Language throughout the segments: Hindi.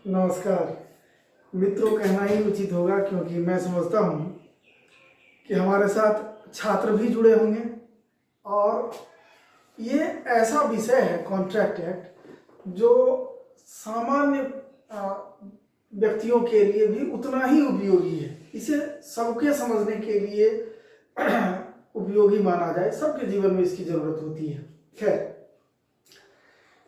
नमस्कार मित्रों, कहना ही उचित होगा क्योंकि मैं समझता हूँ कि हमारे साथ छात्र भी जुड़े होंगे और ये ऐसा विषय है कॉन्ट्रैक्ट एक्ट जो सामान्य व्यक्तियों के लिए भी उतना ही उपयोगी है। इसे सबके समझने के लिए उपयोगी माना जाए, सबके जीवन में इसकी ज़रूरत होती है। खैर,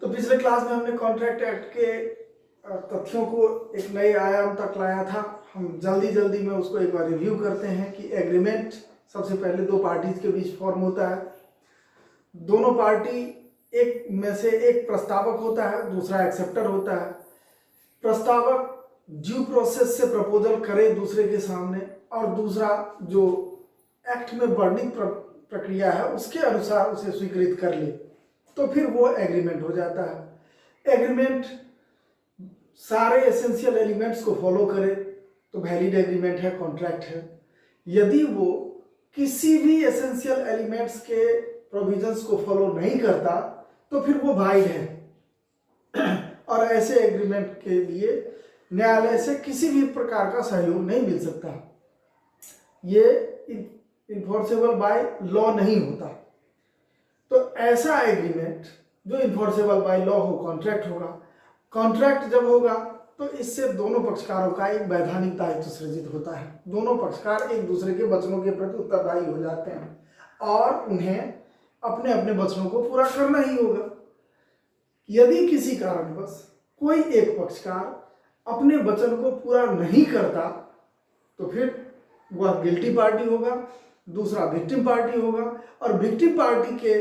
तो पिछले क्लास में हमने कॉन्ट्रैक्ट एक्ट के तथ्यों को एक नए आयाम तक लाया था। हम जल्दी में उसको एक बार रिव्यू करते हैं कि एग्रीमेंट सबसे पहले दो पार्टीज के बीच फॉर्म होता है। दोनों पार्टी एक में से एक प्रस्तावक होता है, दूसरा एक्सेप्टर होता है। प्रस्तावक ड्यू प्रोसेस से प्रपोजल करे दूसरे के सामने और दूसरा जो एक्ट में वर्णित प्रक्रिया है उसके अनुसार उसे स्वीकृत कर ले, तो फिर वो एग्रीमेंट हो जाता है। एग्रीमेंट सारे एसेंशियल एलिमेंट्स को फॉलो करे तो वैलिड एग्रीमेंट है, कॉन्ट्रैक्ट है। यदि वो किसी भी एसेंशियल एलिमेंट्स के प्रोविजंस को फॉलो नहीं करता तो फिर वो वाइड है और ऐसे एग्रीमेंट के लिए न्यायालय से किसी भी प्रकार का सहयोग नहीं मिल सकता। ये इन्फोर्सेबल बाय लॉ नहीं होता। तो ऐसा एग्रीमेंट जो इन्फोर्सेबल बाय लॉ हो, कॉन्ट्रैक्ट होगा। कॉन्ट्रैक्ट जब होगा तो इससे दोनों पक्षकारों का एक वैधानिक दायित्व सृजित होता है। दोनों पक्षकार एक दूसरे के वचनों के प्रति उत्तरदायी हो जाते हैं और उन्हें अपने अपने वचनों को पूरा करना ही होगा। यदि किसी कारणवश कोई एक पक्षकार अपने वचन को पूरा नहीं करता तो फिर वह गिल्टी पार्टी होगा, दूसरा विक्टिम पार्टी होगा और विक्टिम पार्टी के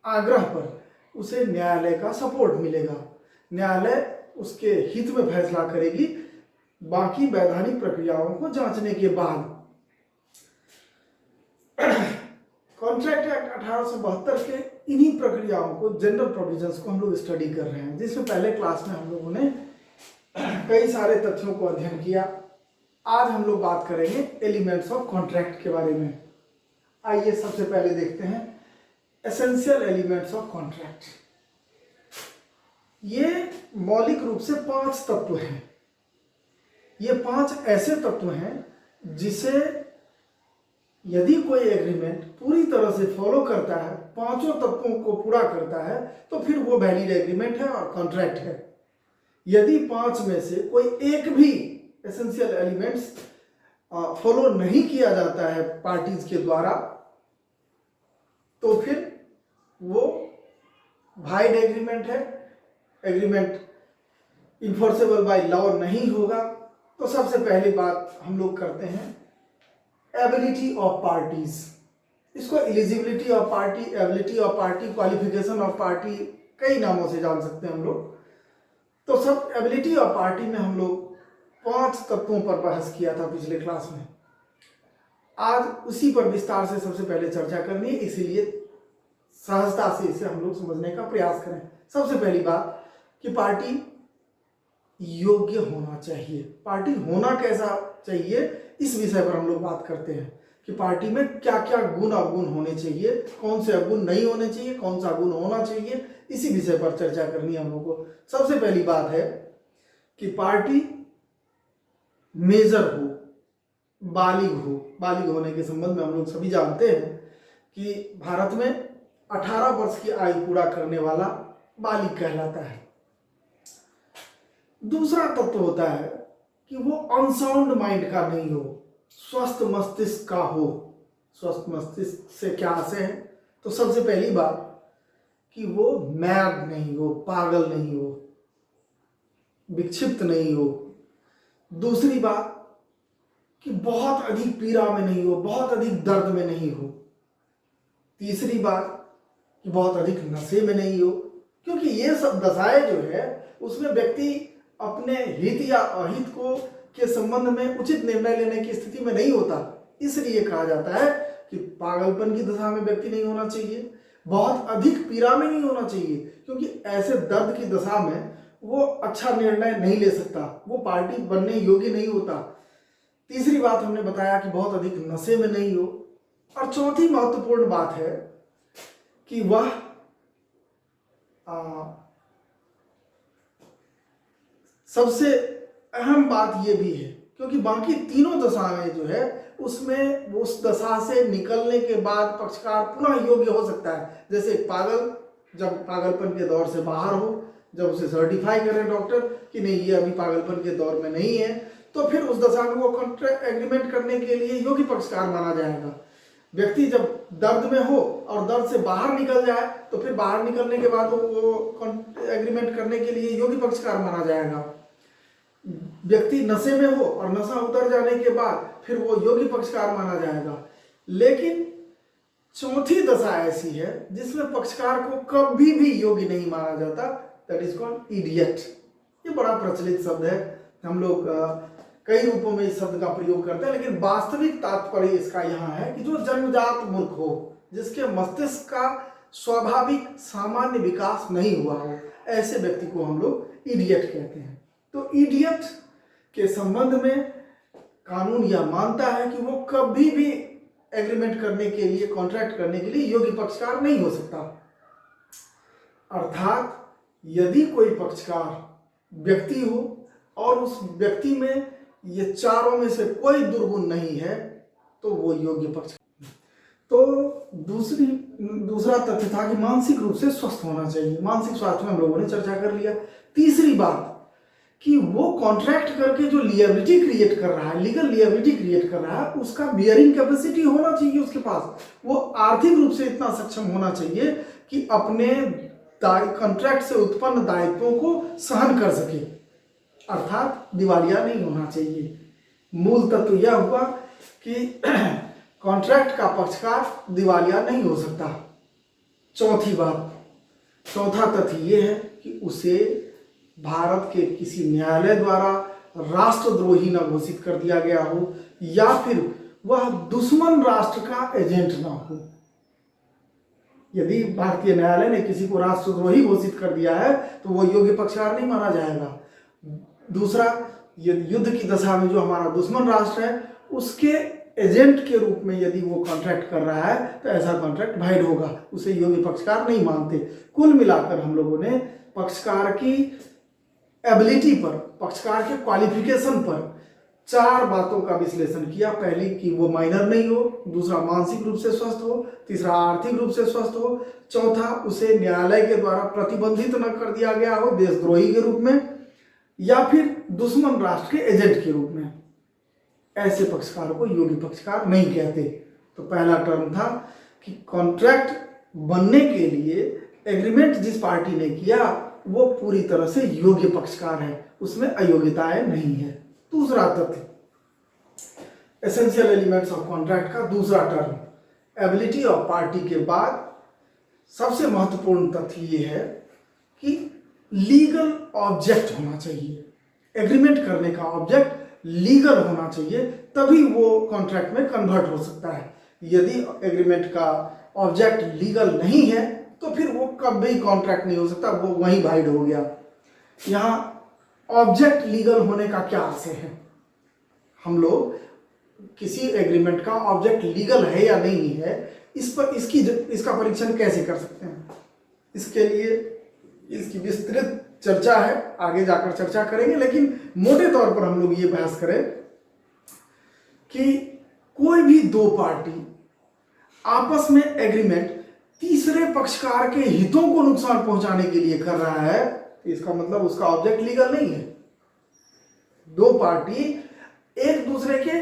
आग्रह पर उसे न्यायालय का सपोर्ट मिलेगा। न्यायालय उसके हित में फैसला करेगी बाकी वैधानिक प्रक्रियाओं को जांचने के बाद। कॉन्ट्रैक्ट एक्ट 1872 के इन्हीं प्रक्रियाओं को, जनरल प्रोविजंस को हम लोग स्टडी कर रहे हैं, जिसमें पहले क्लास में हम लोगों ने कई सारे तथ्यों को अध्ययन किया। आज हम लोग बात करेंगे एलिमेंट्स ऑफ कॉन्ट्रैक्ट के बारे में। आइए सबसे पहले देखते हैं एसेंशियल एलिमेंट्स ऑफ कॉन्ट्रैक्ट। ये मौलिक रूप से 5 तत्व हैं। ये 5 ऐसे तत्व हैं जिसे यदि कोई एग्रीमेंट पूरी तरह से फॉलो करता है, 5 तत्वों को पूरा करता है, तो फिर वो वैलिड एग्रीमेंट है और कॉन्ट्रैक्ट है। यदि 5 में से कोई एक भी एसेंशियल एलिमेंट्स फॉलो नहीं किया जाता है पार्टीज के द्वारा, तो फिर वो वाइड एग्रीमेंट है, एग्रीमेंट इन्फोर्सेबल बाय लॉ नहीं होगा। तो सबसे पहली बात हम लोग करते हैं एबिलिटी ऑफ पार्टीज। इसको eligibility of party, ability of party, qualification of party, कई नामों से जान सकते हैं हम लोग। तो सब एबिलिटी ऑफ पार्टी में हम लोग 5 तत्वों पर बहस किया था पिछले क्लास में। आज उसी पर विस्तार से सबसे पहले चर्चा करनी है, इसीलिए सहजता से इसे हम लोग समझने का प्रयास करें। सबसे पहली बात कि पार्टी योग्य होना चाहिए। पार्टी होना कैसा चाहिए, इस विषय पर हम लोग बात करते हैं कि पार्टी में क्या क्या गुण अवगुण होने चाहिए, कौन से अवगुण नहीं होने चाहिए, कौन सा गुण होना चाहिए, इसी विषय पर चर्चा करनी है हम लोग को। सबसे पहली बात है कि पार्टी मेजर हो, बालिग हो। बालिग होने के संबंध में हम लोग सभी जानते हैं कि भारत में 18 वर्ष की आयु पूरा करने वाला बालिग कहलाता है। दूसरा तत्व होता है कि वो अनसाउंड माइंड का नहीं हो, स्वस्थ मस्तिष्क का हो। स्वस्थ मस्तिष्क से क्या आशय है? तो सबसे पहली बात कि वो मैड नहीं हो, पागल नहीं हो, विक्षिप्त नहीं हो। दूसरी बात कि बहुत अधिक पीड़ा में नहीं हो, बहुत अधिक दर्द में नहीं हो। तीसरी बात कि बहुत अधिक नशे में नहीं हो, क्योंकि ये सब दशाएं जो है उसमें व्यक्ति अपने हित या अहित को के संबंध में उचित निर्णय लेने की स्थिति में नहीं होता। इसलिए कहा जाता है कि पागलपन की दशा में व्यक्ति नहीं होना चाहिए, बहुत अधिक पीड़ा में नहीं होना चाहिए, क्योंकि ऐसे दर्द की दशा में वो अच्छा निर्णय नहीं ले सकता, वो पार्टी बनने योग्य नहीं होता। तीसरी बात हमने बताया कि बहुत अधिक नशे में नहीं हो। और चौथी महत्वपूर्ण बात है कि वह सबसे अहम बात ये भी है, क्योंकि बाकी तीनों दशाएं जो है उसमें उस दशा से निकलने के बाद पक्षकार पुनः योग्य हो सकता है। जैसे पागल जब पागलपन के दौर से बाहर हो, जब उसे सर्टिफाई करें डॉक्टर कि नहीं ये अभी पागलपन के दौर में नहीं है, तो फिर उस दशा में वो कॉन्ट्रैक्ट एग्रीमेंट करने के लिए योग्य पक्षकार माना जाएगा। व्यक्ति जब दर्द में हो और दर्द से बाहर निकल जाए तो फिर बाहर निकलने के बाद वो एग्रीमेंट करने के लिए योग्य पक्षकार माना जाएगा। व्यक्ति नशे में हो और नशा उतर जाने के बाद फिर वो योग्य पक्षकार माना जाएगा। लेकिन चौथी दशा ऐसी है जिसमें पक्षकार को कभी भी योग्य नहीं माना जाता, दैट इज कॉल्ड इडियट। ये बड़ा प्रचलित शब्द है, हम लोग कई रूपों में इस शब्द का प्रयोग करते हैं, लेकिन वास्तविक तात्पर्य इसका यहाँ है कि जो जन्मजात मूर्ख हो, जिसके मस्तिष्क का स्वाभाविक सामान्य विकास नहीं हुआ हो, ऐसे व्यक्ति को हम लोग इडियट कहते हैं। तो इडियट के संबंध में कानून यह मानता है कि वो कभी भी एग्रीमेंट करने के लिए, कॉन्ट्रैक्ट करने के लिए योग्य पक्षकार नहीं हो सकता। अर्थात यदि कोई पक्षकार व्यक्ति हो और उस व्यक्ति में ये चारों में से कोई दुर्गुण नहीं है तो वो योग्य पक्षकार। तो दूसरा तथ्य था कि मानसिक रूप से स्वस्थ होना चाहिए। मानसिक स्वास्थ्य में हम लोगों ने चर्चा कर लिया। तीसरी बात कि वो कॉन्ट्रैक्ट करके जो लिएबिलिटी क्रिएट कर रहा है, लीगल लिएबिलिटी क्रिएट कर रहा है, उसका बियरिंग कैपेसिटी होना चाहिए उसके पास। वो आर्थिक रूप से इतना सक्षम होना चाहिए कि अपने कॉन्ट्रैक्ट से उत्पन्न दायित्वों को सहन कर सके, अर्थात दिवालिया नहीं होना चाहिए। मूल तत्व यह हुआ कि कॉन्ट्रैक्ट का पक्षकार दिवालिया नहीं हो सकता। चौथा तथ्य ये है कि उसे भारत के किसी न्यायालय द्वारा राष्ट्रद्रोही न घोषित कर दिया गया हो या फिर वह दुश्मन राष्ट्र का एजेंट ना हो। यदि भारतीय न्यायालय ने किसी को राष्ट्रद्रोही घोषित कर दिया है तो वो योग्य पक्षकार नहीं माना जाएगा। दूसरा, युद्ध की दशा में जो हमारा दुश्मन राष्ट्र है उसके एजेंट के रूप में यदि वो कॉन्ट्रैक्ट कर रहा है तो ऐसा कॉन्ट्रैक्ट वैध होगा, उसे योग्य पक्षकार नहीं मानते। कुल मिलाकर हम लोगों ने पक्षकार की एबिलिटी पर, पक्षकार के क्वालिफिकेशन पर 4 बातों का विश्लेषण किया। पहली कि वो माइनर नहीं हो, दूसरा मानसिक रूप से स्वस्थ हो, तीसरा आर्थिक रूप से स्वस्थ हो, चौथा उसे न्यायालय के द्वारा प्रतिबंधित न कर दिया गया हो देशद्रोही के रूप में या फिर दुश्मन राष्ट्र के एजेंट के रूप में। ऐसे पक्षकार को योग्य पक्षकार नहीं कहते। तो पहला टर्म था कि कॉन्ट्रैक्ट बनने के लिए एग्रीमेंट जिस पार्टी ने किया वो पूरी तरह से योग्य पक्षकार है, उसमें अयोग्यताएं नहीं है। दूसरा तथ्य, एसेंशियल एलिमेंट्स ऑफ कॉन्ट्रैक्ट का दूसरा टर्म एबिलिटी ऑफ पार्टी के बाद सबसे महत्वपूर्ण तथ्य ये है कि लीगल ऑब्जेक्ट होना चाहिए। एग्रीमेंट करने का ऑब्जेक्ट लीगल होना चाहिए, तभी वो कॉन्ट्रैक्ट में कन्वर्ट हो सकता है। यदि एग्रीमेंट का ऑब्जेक्ट लीगल नहीं है तो फिर वो कभी कॉन्ट्रैक्ट नहीं हो सकता, वो वहीं वाइड हो गया। यहाँ ऑब्जेक्ट लीगल होने का क्या आशय है? हम लोग किसी एग्रीमेंट का ऑब्जेक्ट लीगल है या नहीं है इसका परीक्षण कैसे कर सकते हैं? इसके लिए इसकी विस्तृत चर्चा है, आगे जाकर चर्चा करेंगे, लेकिन मोटे तौर पर हम लोग ये बहस करें कि कोई भी 2 पार्टी आपस में एग्रीमेंट तीसरे पक्षकार के हितों को नुकसान पहुंचाने के लिए कर रहा है, इसका मतलब उसका ऑब्जेक्ट लीगल नहीं है। 2 पार्टी एक दूसरे के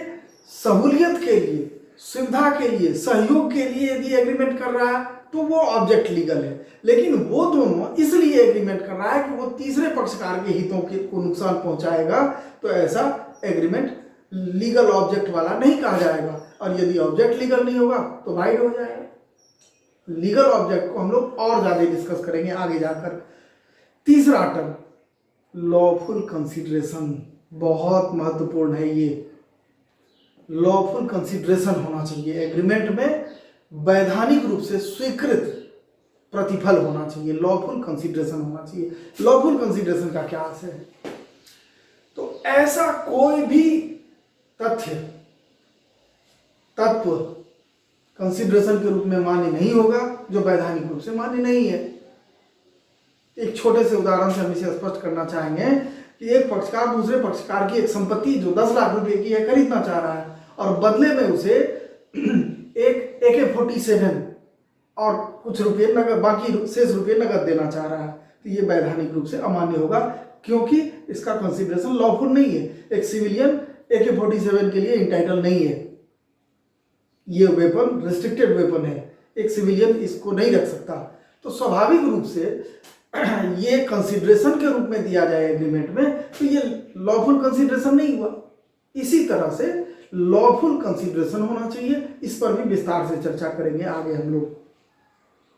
सहूलियत के लिए, सुविधा के लिए, सहयोग के लिए यदि एग्रीमेंट कर रहा है तो वो ऑब्जेक्ट लीगल है। लेकिन वो दोनों इसलिए एग्रीमेंट कर रहा है कि वो तीसरे पक्षकार के हितों को नुकसान पहुंचाएगा, तो ऐसा एग्रीमेंट लीगल ऑब्जेक्ट वाला नहीं कहा जाएगा। और यदि ऑब्जेक्ट लीगल नहीं होगा तो वाइड हो जाएगा। लीगल ऑब्जेक्ट को हम लोग और ज्यादा डिस्कस करेंगे आगे जाकर। तीसरा टर्म लॉफुल कंसीडरेशन, बहुत महत्वपूर्ण है ये। लॉफुल कंसीडरेशन होना चाहिए एग्रीमेंट में, वैधानिक रूप से स्वीकृत प्रतिफल होना चाहिए, लॉफुल कंसीडरेशन होना चाहिए। लॉफुल कंसीडरेशन का क्या अर्थ है? तो ऐसा कोई भी तत्व कंसीडरेशन के रूप में मान्य नहीं होगा जो वैधानिक रूप से मान्य नहीं है। एक छोटे से उदाहरण से हम इसे स्पष्ट करना चाहेंगे कि एक पक्षकार दूसरे पक्षकार की एक संपत्ति जो 10 लाख रुपए की है खरीदना चाह रहा है और बदले में उसे एक AK-47 और कुछ रुपये नगद, बाकी शेष रुपये नगद देना चाह रहा है, तो ये वैधानिक रूप से अमान्य होगा क्योंकि इसका कंसिडरेशन लॉफुल नहीं है। एक सिविलियन AK-47 के लिए इंटाइटल नहीं है। ये वेपन रिस्ट्रिक्टेड वेपन है, एक सिविलियन इसको नहीं रख सकता। तो स्वाभाविक रूप से ये कंसिडरेशन के रूप में दिया जाए एग्रीमेंट में, तो ये लॉफुल कंसिडरेशन नहीं हुआ। इसी तरह से लॉफुल कंसिडरेशन होना चाहिए, इस पर भी विस्तार से चर्चा करेंगे आगे हम लोग।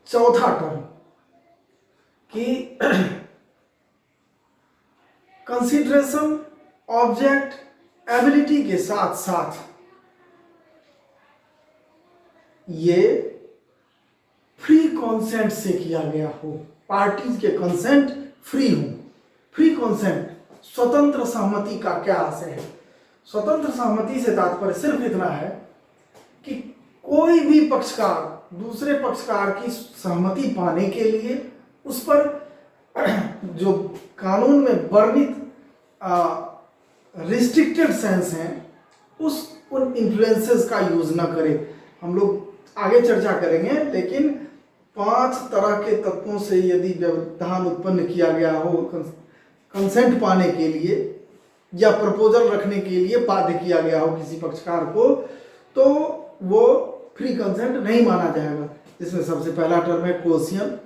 चौथा टर्म कि कंसिडरेशन ऑब्जेक्ट एबिलिटी के साथ साथ ये फ्री कॉन्सेंट से किया गया हो, पार्टीज के कंसेंट फ्री हो। फ्री कॉन्सेंट, स्वतंत्र सहमति का क्या आशय है? स्वतंत्र सहमति से तात्पर्य सिर्फ इतना है कि कोई भी पक्षकार दूसरे पक्षकार की सहमति पाने के लिए उस पर जो कानून में वर्णित रिस्ट्रिक्टेड सेंस हैं उन इन्फ्लुएंसेस का यूज न करे। हम लोग आगे चर्चा करेंगे, लेकिन 5 तरह के तत्वों से यदि व्यवधान उत्पन्न किया गया हो कंसेंट पाने के लिए या प्रपोजल रखने के लिए बाध्य किया गया हो किसी पक्षकार को, तो वो फ्री कंसेंट नहीं माना जाएगा। जिसमें सबसे पहला टर्म है कोशियन,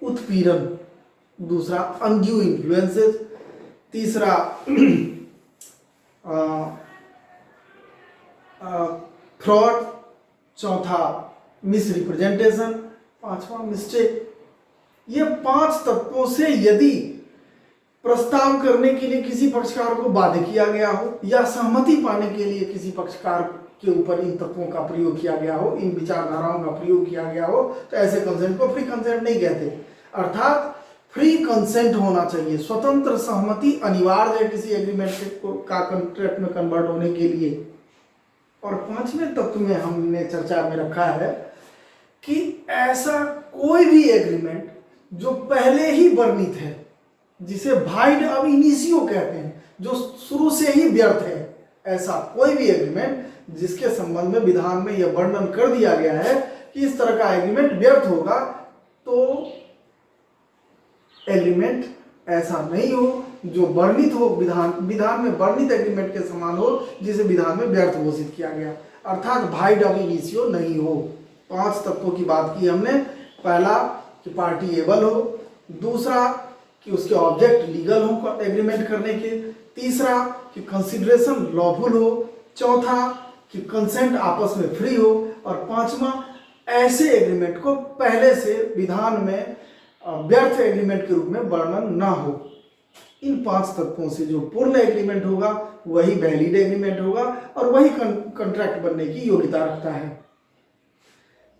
उत्पीड़न, दूसरा अनड्यू इन्फ्लुएंसेस, तीसरा फ्रॉड, चौथा मिस रिप्रेजेंटेशन, पांचवा मिस्टेक। ये 5 तत्वों से यदि प्रस्ताव करने के लिए किसी पक्षकार को बाध्य किया गया हो या सहमति पाने के लिए किसी पक्षकार के ऊपर इन तत्वों का प्रयोग किया गया हो, इन विचारधाराओं का प्रयोग किया गया हो, तो ऐसे कंसेंट को फ्री कंसेंट नहीं कहते। अर्थात फ्री कंसेंट होना चाहिए, स्वतंत्र सहमति अनिवार्य है किसी एग्रीमेंट का कॉन्ट्रैक्ट में कन्वर्ट होने के लिए। और 5वें तत्व में हमने चर्चा में रखा है कि ऐसा कोई भी एग्रीमेंट जो पहले ही वर्णित है, जिसे वाइड अब इनिशियो कहते हैं, जो शुरू से ही व्यर्थ है, ऐसा कोई भी एग्रीमेंट जिसके संबंध में विधान में यह वर्णन कर दिया गया है कि इस तरह का एग्रीमेंट व्यर्थ होगा, तो एग्रीमेंट ऐसा नहीं हो जो वर्णित हो, विधान में वर्णित एग्रीमेंट के समान हो, जिसे विधान में व्यर्थ घोषित किया गया, अर्थात वाइड अब इनिशियो नहीं हो। 5 तत्वों की बात की हमने। पहला कि पार्टी एबल हो, दूसरा कि उसके ऑब्जेक्ट लीगल हो एग्रीमेंट करने के, तीसरा कि कंसिडरेशन लॉफुल हो, चौथा कि कंसेंट आपस में फ्री हो, और 5वां ऐसे एग्रीमेंट को पहले से विधान में व्यर्थ एग्रीमेंट के रूप में वर्णन न हो। इन 5 तत्वों से जो पूर्ण एग्रीमेंट होगा वही वैलिड एग्रीमेंट होगा और वही कॉन्ट्रैक्ट बनने की योग्यता रखता है।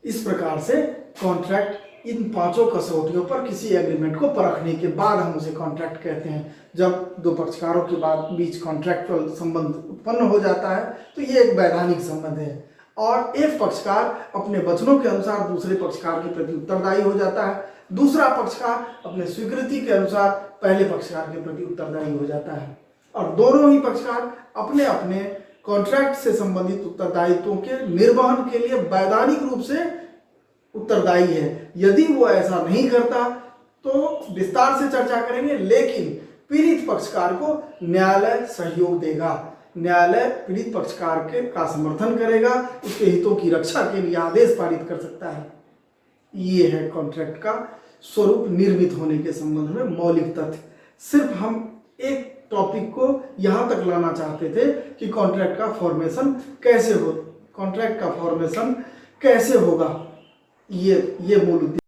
इस प्रकार से कॉन्ट्रैक्ट इन 5 कसौटियों पर किसी एग्रीमेंट को परखने के बाद हम उसे कॉन्ट्रैक्ट कहते हैं। जब 2 पक्षकारों के बीच कॉन्ट्रैक्चुअल संबंध उत्पन्न हो जाता है तो ये एक वैधानिक संबंध है और एक पक्षकार अपने वचनों के अनुसार दूसरे पक्षकार के प्रति उत्तरदायी हो जाता है, दूसरा पक्षकार अपने स्वीकृति के अनुसार पहले पक्षकार के प्रति उत्तरदायी हो जाता है, और दोनों ही पक्षकार अपने अपने कॉन्ट्रैक्ट से संबंधित उत्तरदायित्वों के निर्वहन के लिए वैधानिक रूप से उत्तरदायी है। यदि वो ऐसा नहीं करता तो विस्तार से चर्चा करेंगे, लेकिन पीड़ित पक्षकार को न्यायालय सहयोग देगा, न्यायालय पीड़ित पक्षकार का समर्थन करेगा, उसके हितों की रक्षा के लिए आदेश पारित कर सकता है। ये है कॉन्ट्रैक्ट का स्वरूप निर्मित होने के संबंध में मौलिक तथ्य। सिर्फ हम एक टॉपिक को यहाँ तक लाना चाहते थे कि कॉन्ट्रैक्ट का फॉर्मेशन कैसे हो, कॉन्ट्रैक्ट का फॉर्मेशन कैसे होगा, ये मूल उद्देश्य